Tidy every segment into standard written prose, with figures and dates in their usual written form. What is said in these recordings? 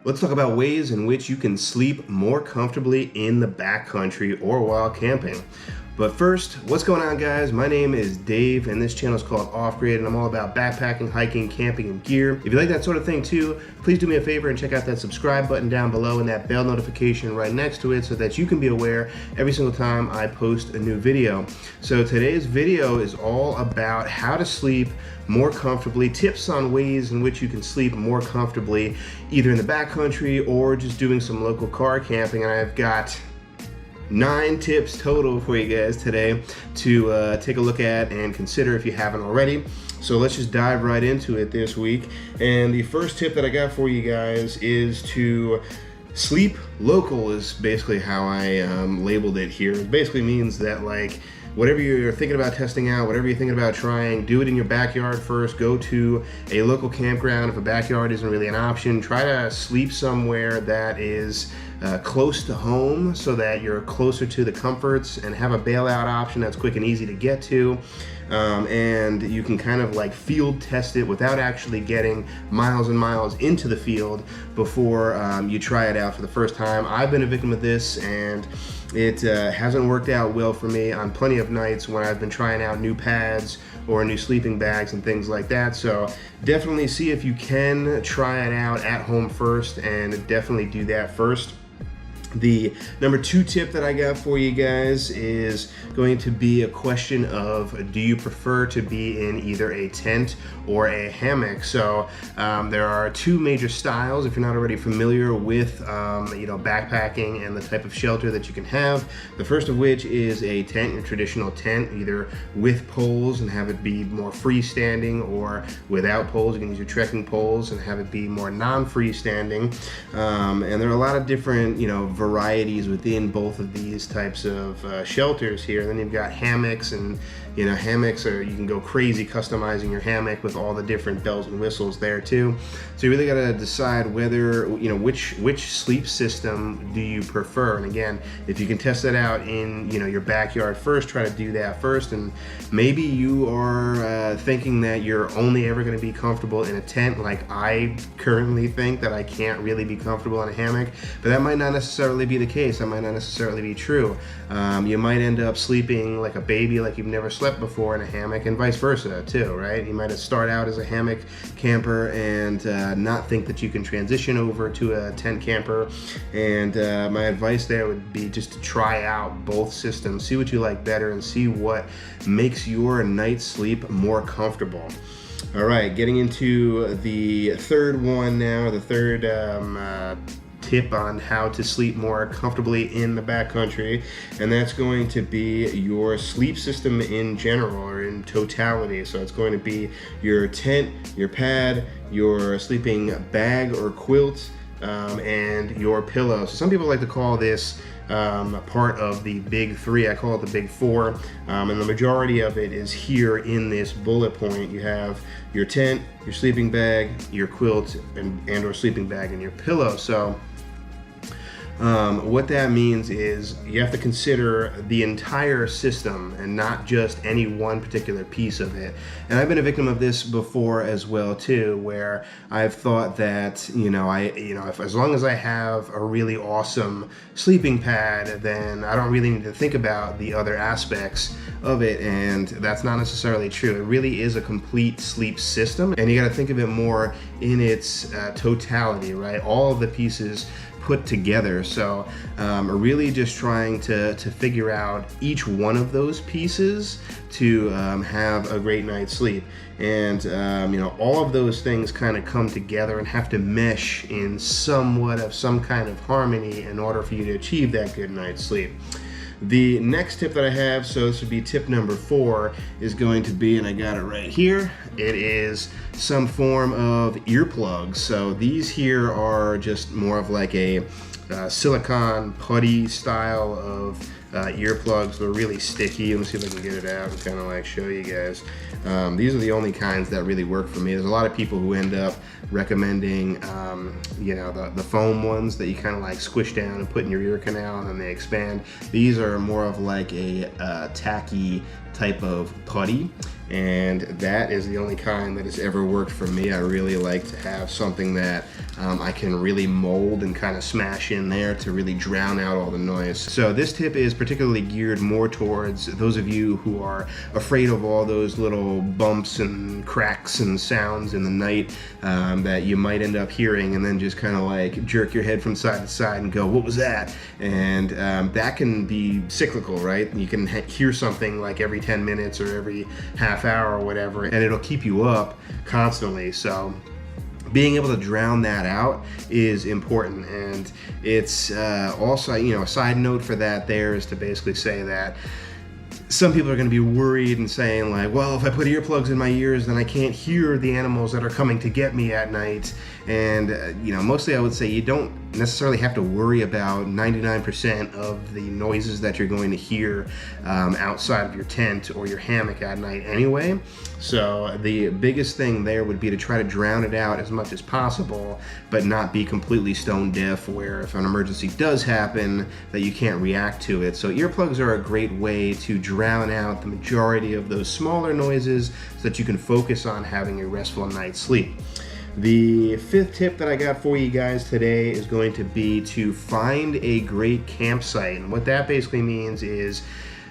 Let's talk about ways in which you can sleep more comfortably in the backcountry or while camping. But first, what's going on, guys? My name is Dave and this channel is called Off Grid, and I'm all about backpacking, hiking, camping, and gear. If you like that sort of thing too, please do me a favor and check out that subscribe button down below and that bell notification right next to it so that you can be aware every single time I post a new video. So today's video is all about how to sleep more comfortably, tips on ways in which you can sleep more comfortably, either in the backcountry or just doing some local car camping. And I've got 9 tips total for you guys today to take a look at and consider if you haven't already. So let's just dive right into it this week. And the first tip that I got for you guys is to sleep local, is basically how I labeled it here. It basically means that, like, whatever you're thinking about testing out, whatever you're thinking about trying, do it in your backyard first. Go to a local campground. If a backyard isn't really an option, try to sleep somewhere that is close to home so that you're closer to the comforts, and have a bailout option that's quick and easy to get to. And you can kind of like field test it without actually getting miles and miles into the field before you try it out for the first time. I've been a victim of this, and it hasn't worked out well for me on plenty of nights when I've been trying out new pads or new sleeping bags and things like that. So definitely see if you can try it out at home first, and definitely do that first. The number 2 tip that I got for you guys is going to be a question of, do you prefer to be in either a tent or a hammock? So there are 2 major styles if you're not already familiar with backpacking and the type of shelter that you can have. The first of which is a tent, a traditional tent, either with poles and have it be more freestanding, or without poles. You can use your trekking poles and have it be more non-freestanding. And there are a lot of different varieties within both of these types of shelters here. And then you've got hammocks, and hammocks are, you can go crazy customizing your hammock with all the different bells and whistles there too. So you really got to decide whether which sleep system do you prefer. And again, if you can test that out in your backyard first, try to do that first. And maybe you are thinking that you're only ever going to be comfortable in a tent, like I currently think that I can't really be comfortable in a hammock, but that might not necessarily be the case. That might not necessarily be true. You might end up sleeping like a baby, like you've never slept before in a hammock, and vice versa too, right? You might start out as a hammock camper and not think that you can transition over to a tent camper. And my advice there would be just to try out both systems, see what you like better, and see what makes your night's sleep more comfortable. All right, getting into the third one now, the third tip on how to sleep more comfortably in the backcountry, and that's going to be your sleep system in general, or in totality. So it's going to be your tent, your pad, your sleeping bag or quilt, and your pillow. So some people like to call this part of the big 3. I call it the big 4, and the majority of it is here in this bullet point. You have your tent, your sleeping bag, your quilt, and or sleeping bag, and your pillow. So what that means is you have to consider the entire system and not just any one particular piece of it. And I've been a victim of this before as well too, where I've thought that if as long as I have a really awesome sleeping pad, then I don't really need to think about the other aspects of it, and that's not necessarily true. It really is a complete sleep system, and you got to think of it more in its totality, right? All of the pieces put together. So really just trying to figure out each one of those pieces to have a great night's sleep. And all of those things kind of come together and have to mesh in somewhat of some kind of harmony in order for you to achieve that good night's sleep. The next tip that I have, so this would be tip number 4, is going to be, and I got it right here, it is some form of earplugs. So these here are just more of like a silicone putty style of earplugs. They're really sticky. Let me see if I can get it out and kind of like show you guys. These are the only kinds that really work for me. There's a lot of people who end up recommending the foam ones that you kind of like squish down and put in your ear canal and then they expand. These are more of like a tacky type of putty, and that is the only kind that has ever worked for me. I really like to have something that I can really mold and kind of smash in there to really drown out all the noise. So this tip is particularly geared more towards those of you who are afraid of all those little bumps and cracks and sounds in the night that you might end up hearing, and then just kind of like jerk your head from side to side and go, what was that? And that can be cyclical, right? You can hear something like every 10 minutes or every half hour or whatever, and it'll keep you up constantly. So being able to drown that out is important. And it's also, a side note for that there is to basically say that some people are going to be worried and saying like, well, if I put earplugs in my ears, then I can't hear the animals that are coming to get me at night. And mostly I would say you don't necessarily have to worry about 99% of the noises that you're going to hear outside of your tent or your hammock at night anyway. So the biggest thing there would be to try to drown it out as much as possible, but not be completely stone deaf where if an emergency does happen that you can't react to it. So earplugs are a great way to drown out the majority of those smaller noises so that you can focus on having a restful night's sleep. The fifth tip that I got for you guys today is going to be to find a great campsite. And what that basically means is,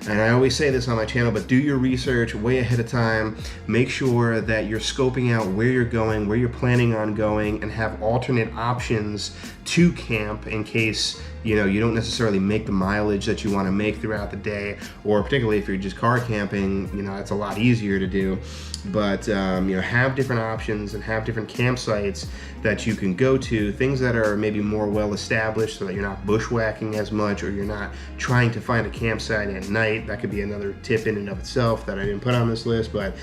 and I always say this on my channel, but do your research way ahead of time. Make sure that you're scoping out where you're going, where you're planning on going, and have alternate options to camp in case you don't necessarily make the mileage that you want to make throughout the day, or particularly if you're just car camping, that's a lot easier to do. But have different options and have different campsites that you can go to, things that are maybe more well established so that you're not bushwhacking as much, or you're not trying to find a campsite at night. That could be another tip in and of itself that I didn't put on this list, but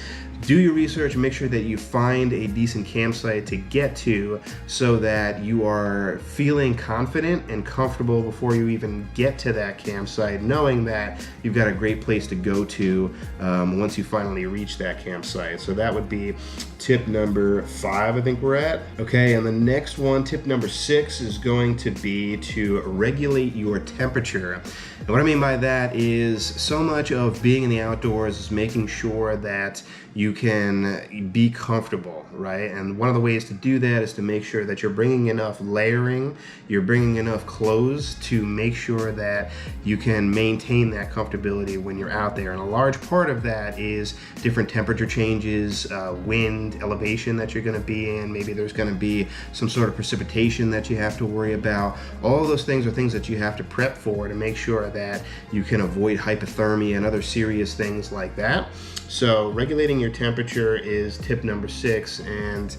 do your research and make sure that you find a decent campsite to get to so that you are feeling confident and comfortable before you even get to that campsite, knowing that you've got a great place to go to once you finally reach that campsite. So that would be tip number 5, I think we're at. Okay, and the next one, tip number 6, is going to be to regulate your temperature. And what I mean by that is so much of being in the outdoors is making sure that you can be comfortable, right? And one of the ways to do that is to make sure that you're bringing enough layering, you're bringing enough clothes to make sure that you can maintain that comfortability when you're out there. And a large part of that is different temperature changes, wind, elevation that you're going to be in. Maybe there's going to be some sort of precipitation that you have to worry about. All of those things are things that you have to prep for to make sure that you can avoid hypothermia and other serious things like that. So regulating your temperature is tip number 6, and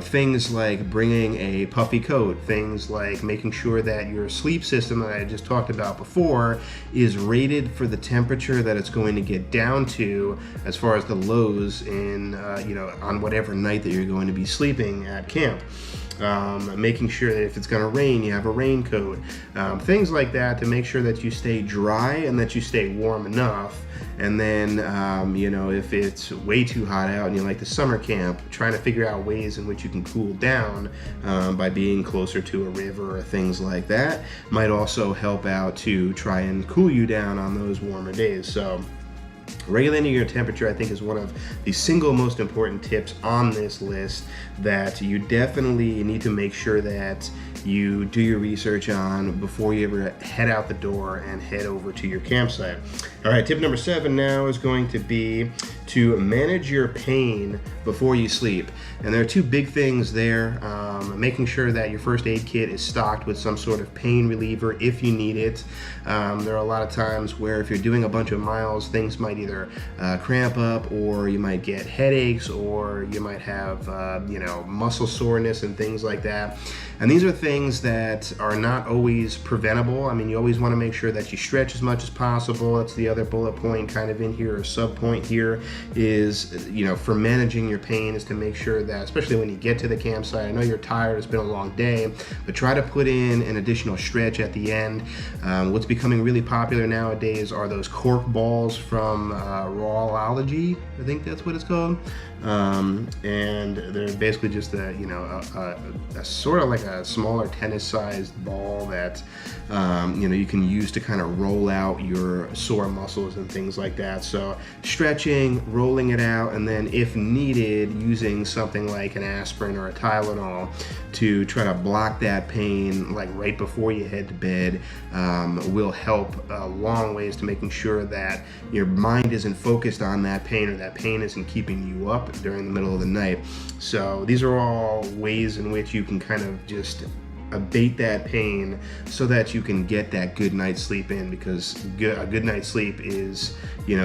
things like bringing a puffy coat, things like making sure that your sleep system that I just talked about before is rated for the temperature that it's going to get down to as far as the lows in on whatever night that you're going to be sleeping at camp. Making sure that if it's going to rain, you have a raincoat, things like that to make sure that you stay dry and that you stay warm enough. And then, if it's way too hot out and you like the summer camp, trying to figure out ways in which you can cool down by being closer to a river or things like that might also help out to try and cool you down on those warmer days. So regulating your temperature, I think, is one of the single most important tips on this list that you definitely need to make sure that you do your research on before you ever head out the door and head over to your campsite. All right, tip number 7 now is going to be to manage your pain before you sleep. And there are 2 big things there. Making sure that your first aid kit is stocked with some sort of pain reliever if you need it. There are a lot of times where if you're doing a bunch of miles, things might either cramp up, or you might get headaches, or you might have muscle soreness and things like that. And these are things that are not always preventable. I mean, you always want to make sure that you stretch as much as possible. That's the other bullet point kind of in here, or sub point here, is, for managing your pain, is to make sure that, especially when you get to the campsite, I know you're tired, it's been a long day, but try to put in an additional stretch at the end. What's becoming really popular nowadays are those cork balls from Rawlology, I think that's what it's called. and they're basically just a sort of like a smaller tennis-sized ball that you can use to kind of roll out your sore muscles and things like that. So stretching, rolling it out, and then if needed, using something like an aspirin or a Tylenol to try to block that pain like right before you head to bed will help a long ways to making sure that your mind isn't focused on that pain, or that pain isn't keeping you up during the middle of the night. So these are all ways in which you can kind of just abate that pain so that you can get that good night's sleep in, because a good night's sleep is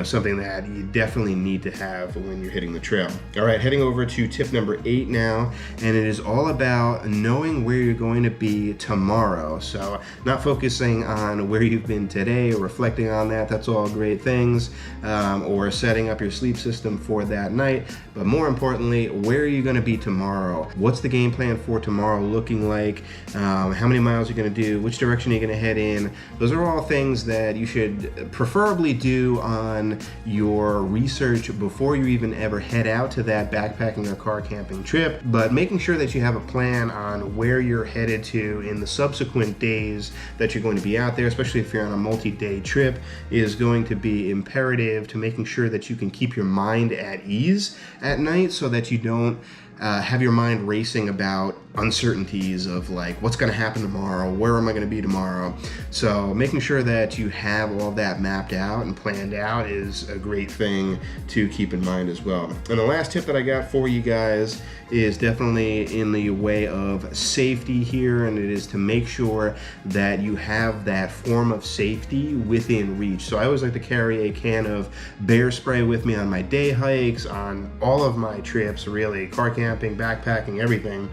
something that you definitely need to have when you're hitting the trail. All right, heading over to tip number 8 now, and it is all about knowing where you're going to be tomorrow. So not focusing on where you've been today or reflecting on that, that's all great things, or setting up your sleep system for that night, but more importantly, where are you going to be tomorrow? What's the game plan for tomorrow looking like? How many miles you're going to do, which direction you're going to head in. Those are all things that you should preferably do on your research before you even ever head out to that backpacking or car camping trip, but making sure that you have a plan on where you're headed to in the subsequent days that you're going to be out there, especially if you're on a multi-day trip, is going to be imperative to making sure that you can keep your mind at ease at night, so that you don't have your mind racing about uncertainties of like what's going to happen tomorrow, where am I going to be tomorrow. So making sure that you have all that mapped out and planned out is a great thing to keep in mind as well. And the last tip that I got for you guys is definitely in the way of safety here, and it is to make sure that you have that form of safety within reach. So I always like to carry a can of bear spray with me on my day hikes, on all of my trips, really, car camping, backpacking, everything.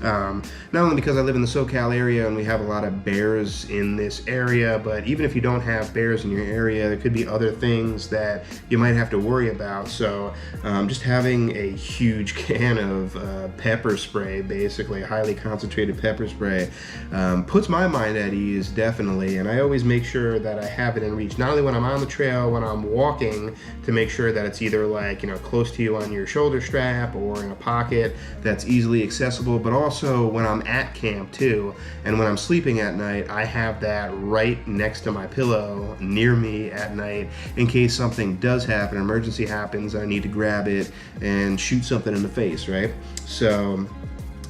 Not only because I live in the SoCal area and we have a lot of bears in this area, but even if you don't have bears in your area, there could be other things that you might have to worry about. So just having a huge can of pepper spray, basically a highly concentrated pepper spray, puts my mind at ease, definitely. And I always make sure that I have it in reach, not only when I'm on the trail, when I'm walking, to make sure that it's either like close to you on your shoulder strap or in a pocket that's easily accessible, but also when I'm at camp too, and when I'm sleeping at night, I have that right next to my pillow near me at night in case something does happen, an emergency happens, I need to grab it and shoot something in the face, right? So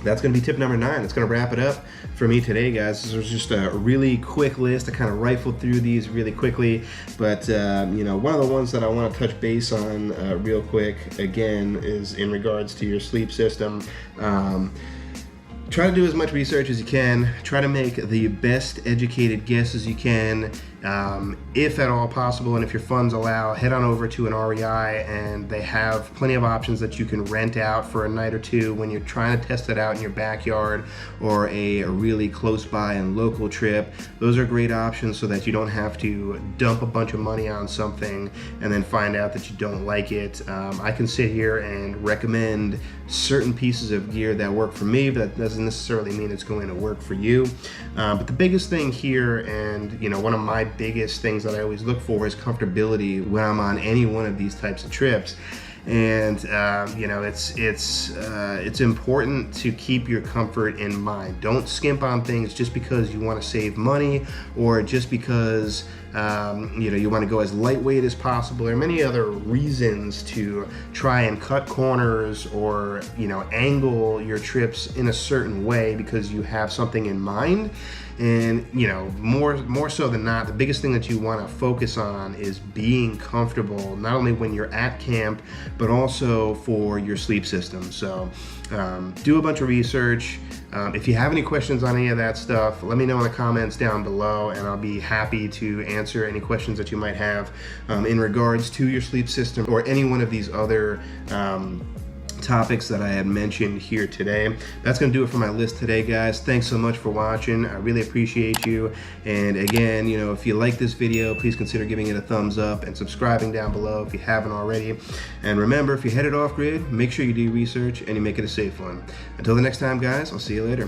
that's going to be tip number 9. It's going to wrap it up for me today, guys. This was just a really quick list. I kind of rifled through these really quickly, but one of the ones that I want to touch base on real quick again is in regards to your sleep system. Try to do as much research as you can. Try to make the best educated guess as you can. If at all possible, and if your funds allow, head on over to an REI, and they have plenty of options that you can rent out for a night or two when you're trying to test it out in your backyard or a really close by and local trip. Those are great options so that you don't have to dump a bunch of money on something and then find out that you don't like it. I can sit here and recommend certain pieces of gear that work for me, but that doesn't necessarily mean it's going to work for you. But the biggest thing here, and one of my biggest things that I always look for, is comfortability when I'm on any one of these types of trips. And it's important to keep your comfort in mind. Don't skimp on things just because you want to save money, or just because you want to go as lightweight as possible, or many other reasons to try and cut corners or angle your trips in a certain way because you have something in mind. And more so than not, the biggest thing that you want to focus on is being comfortable, not only when you're at camp, but also for your sleep system. So do a bunch of research. If you have any questions on any of that stuff, let me know in the comments down below, and I'll be happy to answer any questions that you might have in regards to your sleep system or any one of these other topics that I had mentioned here today. That's going to do it for my list today, guys. Thanks so much for watching. I really appreciate you. And again, if you like this video, please consider giving it a thumbs up and subscribing down below if you haven't already. And remember, if you're headed off grid, make sure you do research and you make it a safe one. Until the next time, guys, I'll see you later.